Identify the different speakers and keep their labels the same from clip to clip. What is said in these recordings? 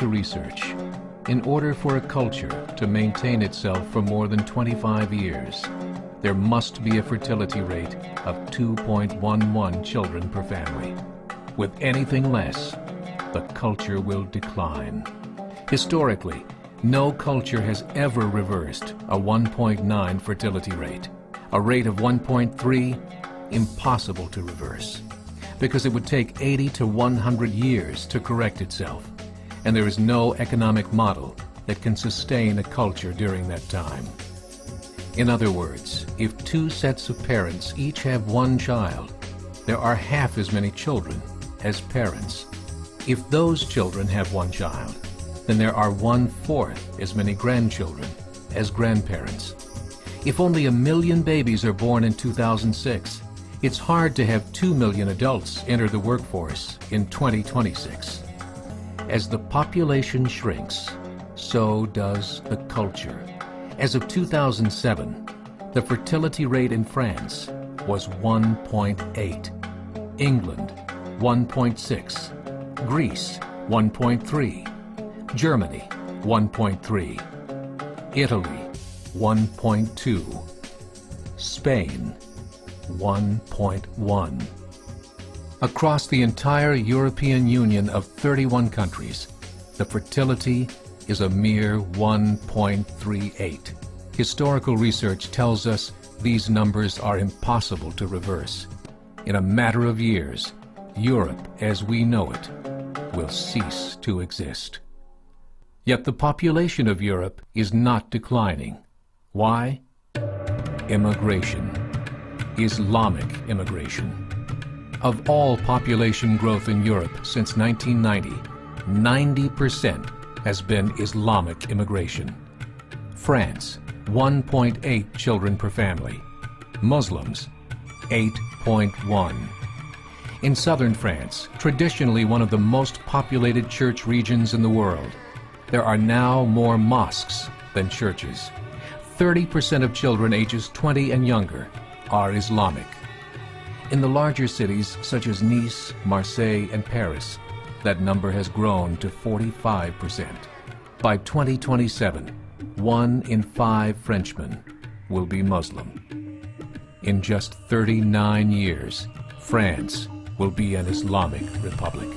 Speaker 1: to research. In order for a culture to maintain itself for more than 25 years, there must be a fertility rate of 2.11 children per family. With anything less, the culture will decline. Historically, no culture has ever reversed a 1.9 fertility rate. A rate of 1.3, impossible to reverse, because it would take 80 to 100 years to correct itself, and there is no economic model that can sustain a culture during that time. In other words, if two sets of parents each have one child, there are half as many children as parents. If those children have one child, then there are 1/4 as many grandchildren as grandparents. If only 1 million babies are born in 2006, it's hard to have 2 million adults enter the workforce in 2026. As the population shrinks, so does the culture. As of 2007, the fertility rate in France was 1.8, England 1.6, Greece 1.3, Germany 1.3, Italy 1.2, Spain 1.1. Across the entire European Union of 31 countries, the fertility is a mere 1.38. Historical research tells us these numbers are impossible to reverse. In a matter of years, Europe as we know it will cease to exist. Yet the population of Europe is not declining. Why? Immigration. Islamic immigration. Of all population growth in Europe since 1990, 90% has been Islamic immigration. France, 1.8 children per family. Muslims, 8.1. In southern France, traditionally one of the most populated church regions in the world, there are now more mosques than churches. 30% of children ages 20 and younger are Islamic. In the larger cities such as Nice, Marseille, and Paris, that number has grown to 45%. By 2027, 1 in 5 Frenchmen will be Muslim. In just 39 years, France will be an Islamic republic.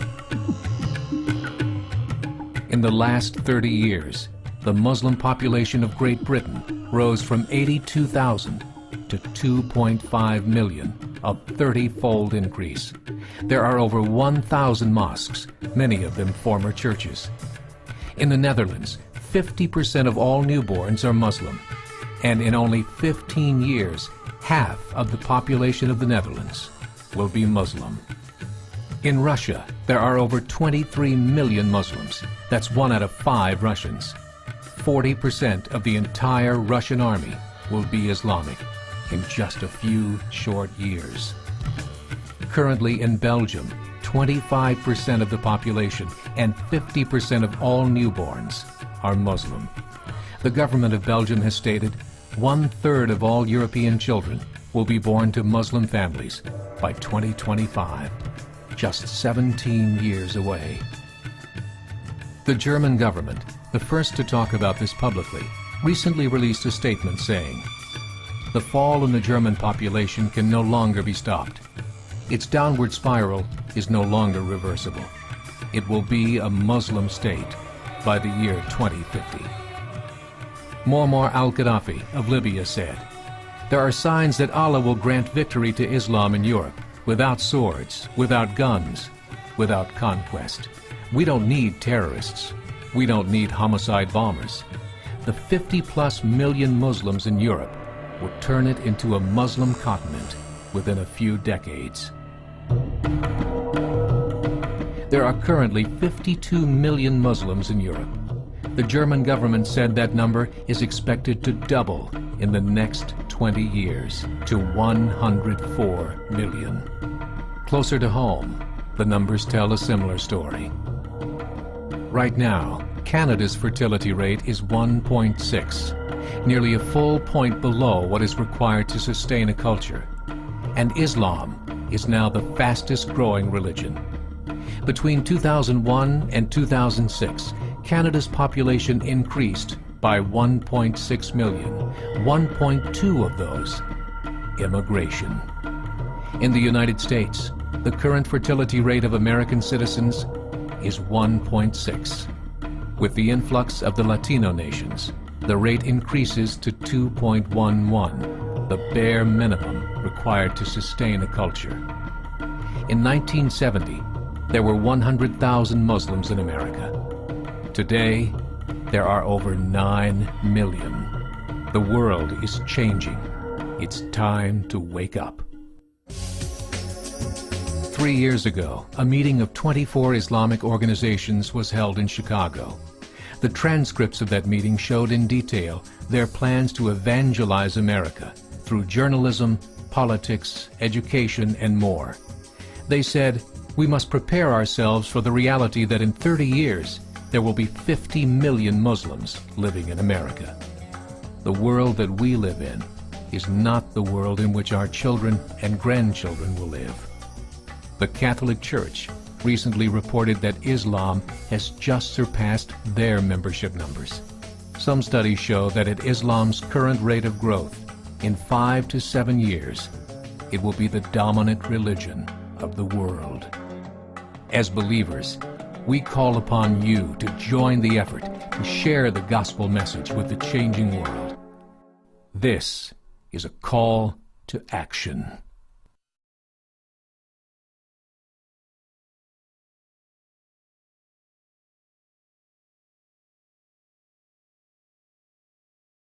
Speaker 1: In the last 30 years, the Muslim population of Great Britain rose from 82,000 to 2.5 million, a 30-fold increase. There are over 1,000 mosques, many of them former churches. In the Netherlands, 50% of all newborns are Muslim, and in only 15 years, half of the population of the Netherlands will be Muslim. In Russia, there are over 23 million Muslims. That's 1 out of 5 Russians. 40% of the entire Russian army will be Islamic in just a few short years. Currently in Belgium, 25% of the population and 50% of all newborns are Muslim. The government of Belgium has stated 1/3 of all European children will be born to Muslim families by 2025, just 17 years away. The German government, the first to talk about this publicly, recently released a statement saying, "The fall in the German population can no longer be stopped. Its downward spiral is no longer reversible. It will be a Muslim state by the year 2050. Muammar al-Gaddafi of Libya said, "There are signs that Allah will grant victory to Islam in Europe, without swords, without guns, without conquest. We don't need terrorists. We don't need homicide bombers. The 50+ million Muslims in Europe would turn it into a Muslim continent within a few decades." There are currently 52 million Muslims in Europe. The German government said that number is expected to double in the next 20 years to 104 million. Closer to home, the numbers tell a similar story. Right now, Canada's fertility rate is 1.6, nearly a full point below what is required to sustain a culture. And Islam is now the fastest growing religion. Between 2001 and 2006, Canada's population increased by 1.6 million, 1.2 of those immigration. In the United States, the current fertility rate of American citizens is 1.6. With the influx of the Latino nations, the rate increases to 2.11, the bare minimum required to sustain a culture. In 1970, there were 100,000 Muslims in America. Today, there are over 9 million. The world is changing. It's time to wake up. 3 years ago, a meeting of 24 Islamic organizations was held in Chicago. The transcripts of that meeting showed in detail their plans to evangelize America through journalism, politics, education, and more. They said, we must prepare ourselves for the reality that in 30 years, there will be 50 million Muslims living in America. The world that we live in is not the world in which our children and grandchildren will live. The Catholic Church recently reported that Islam has just surpassed their membership numbers. Some studies show that at Islam's current rate of growth, in 5 to 7 years, it will be the dominant religion of the world. As believers, we call upon you to join the effort to share the gospel message with the changing world. This is a call to action.